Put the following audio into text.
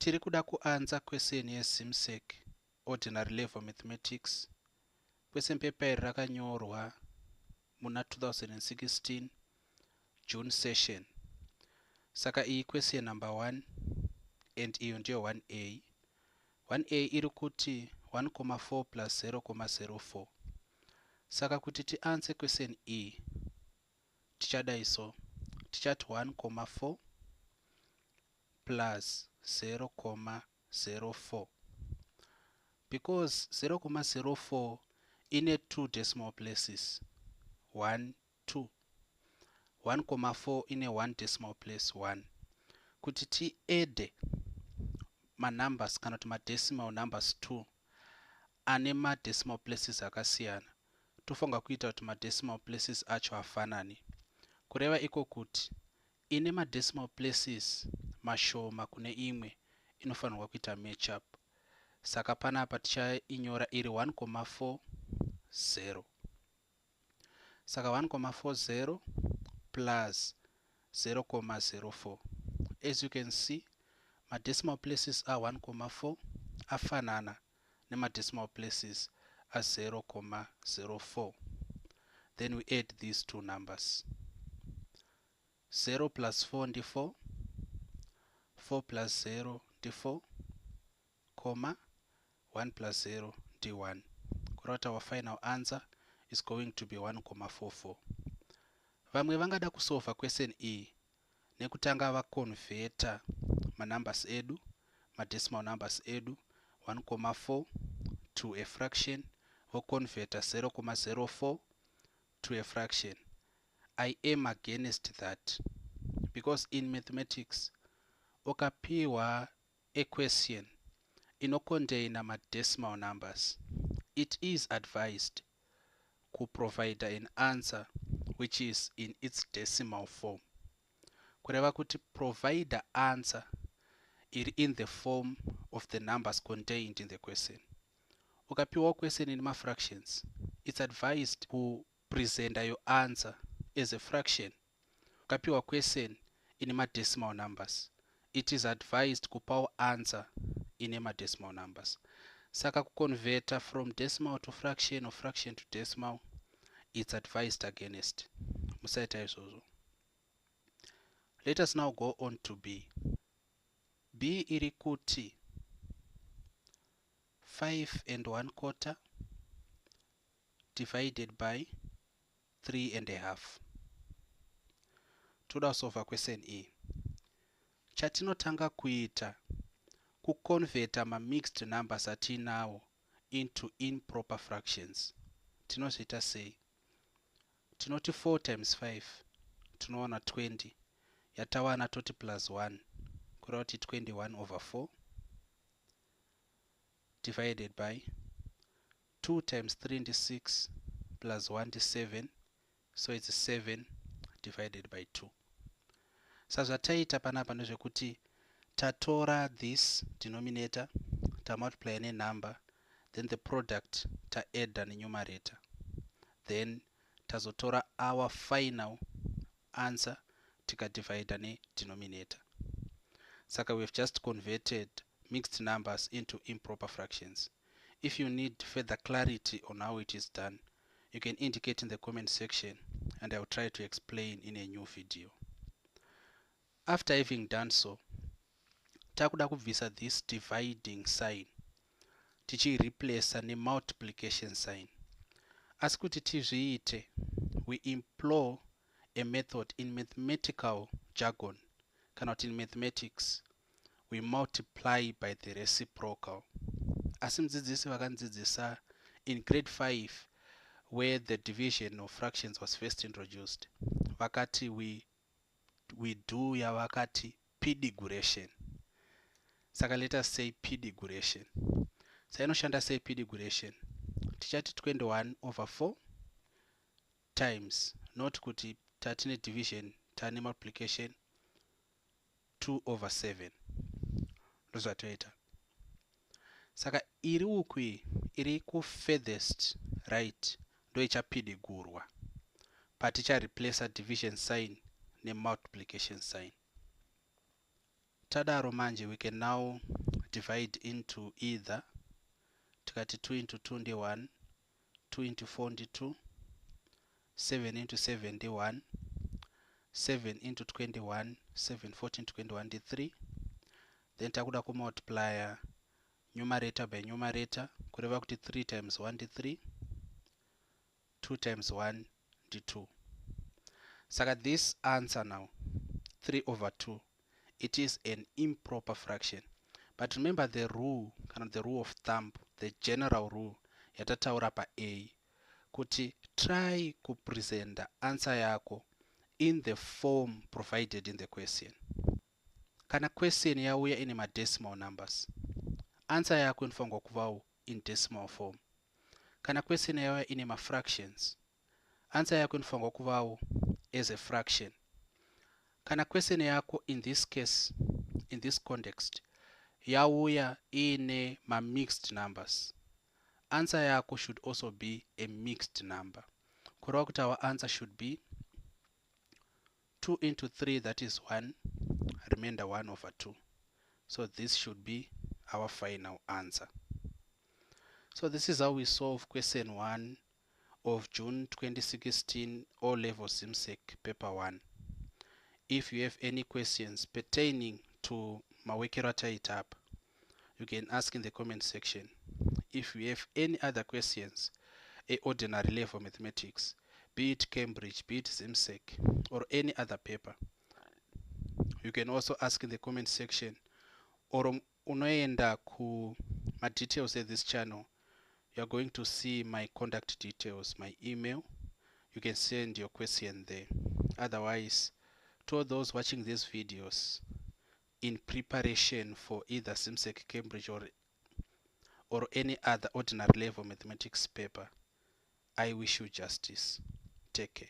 Tiri kuda kuanza question yeSimSec Ordinary Level Mathematics. Question paper iri rakanyorwa muna 2016 June session. Saka iyi question number 1 and iyo ndiyo 1A. 1A iri kuti 1,4 plus 0,04. Saka kuti tianze question iyi tichadai so. Tichati 1,4 plus 0,04. Because 0,04 ine 2 decimal places 1, 2. 1,4 ine 1 decimal place 1. Kuti tiede ma numbers kana kuti ma decimal numbers 2 ane ma decimal places akasiyana, tofunga kuita kuti ma decimal places acho afanane. Kureva iko kuti ine ma decimal places mashoma kune imwe inofanirwa kuita match up. Saka panapa tichainyora iri 1,40. Saka 1,40 plus 0,04. As you can see, my decimal places are 1,4 afanana nema decimal places are 0,04. Then we add these two numbers. 0 plus 4 ndi 4, 4 plus 0 ndi 4, comma 1 plus 0 ndi 1. Kurota our final answer is going to be 1,44. Vamwe vangada kusolva question iyi nekutanga vaconverta ma numbers edu, ma decimal numbers edu 1,4 to a fraction, voconverta 0,04 to a fraction. I am against that, because in mathematics ukapiwa a question inocontaina ma decimal numbers, it is advised to provide an answer which is in its decimal form. Kureva kuti provide answer iri in the form of the numbers contained in the question. Ukapiwa question in ma fractions, it's advised to present your answer as a fraction. Ukapiwa question in ma decimal numbers, it is advised kupa answer in ma decimal numbers. Saka kuconverta from decimal to fraction or fraction to decimal, it's advised against. Musaita izozo. Let us now go on to B. B iri kuti 5 and 1/4 divided by 3 and a half. Toda solve question E. Chatinotanga kuita kuconverta ma mixed numbers atinawo into improper fractions. Tinozita say tinoti 4 times 5 tinoona 20, yatawana toti plus 1 kuroti 21/4 divided by 2 times 3 ndi 6 plus 1 ndi 7, so it's 7 divided by 2. Sazvataita panapa ndezvekuti tatora this denominator, ta multiply ne number, then the product ta add ne numerator, then tazotora our final answer tika divide ne denominator. Saka we've just converted mixed numbers into improper fractions. If you need further clarity on how it is done, you can indicate in the comment section and I will try to explain in a new video. After having done so, takuda kubvisa this dividing sign tichi replace ne multiplication sign. Asi kuti tizviite, we employ a method in mathematical jargon, kana kuti in mathematics we multiply by the reciprocal. Asi mudzidzisi vakandzidzisa in grade 5 where the division of fractions was first introduced, vakati we do yavakati p-diguration. Saka let us say p-diguration. Sa inoshanda say p-diguration, tichati 21/4 times, not kuti tatine division tane multiplication 2/7. Ndozvatoita. Saka iri ukwi iri ku furthest right ndo ichapidigurwa, but icha replace a division sign ne multiplication sign. tadaro manje we can now divide into either tikati 2 into 2 ndi 1, 2 into 4 ndi 2, 7 into 7 ndi 1, 7 into 21, 7 14 21 ndi 3. Then takuda ku multiplier numerator by numerator kureva kuti 3 times 1 ndi 3, 2 times 1 ndi 2. Saka this answer now 3 over 2, it is an improper fraction. But remember the rule, kind of the rule of thumb, the general rule yatataura pa A kuti try ku present the answer yako in the form provided in the question. Kana question yauya ine ma decimal numbers, answer yako inofanirwa kuvawo in decimal form. Kana question yauya ine ma fractions, answer yako inofanirwa kuvawo as a fraction. Kana question yako in this case, in this context, yauya ine ma mixed numbers, answer yako should also be a mixed number. Kureva kuti our answer should be 2 into 3, that is 1, remainder 1 over 2. So this should be our final answer. So this is how we solve question 1 of June 2016 O-Level ZIMSEC paper 1. If you have any questions pertaining to mawekero ataita, you can ask in the comment section. If you have any other questions, a ordinary level mathematics, be it Cambridge, be it ZIMSEC, or any other paper, you can also ask in the comment section, or unoenda ku my details at this channel. You are going to see my contact details, my email. You can send your question there. Otherwise, to all those watching these videos in preparation for either ZIMSEC Cambridge or any other ordinary level mathematics paper, I wish you justice. Take care.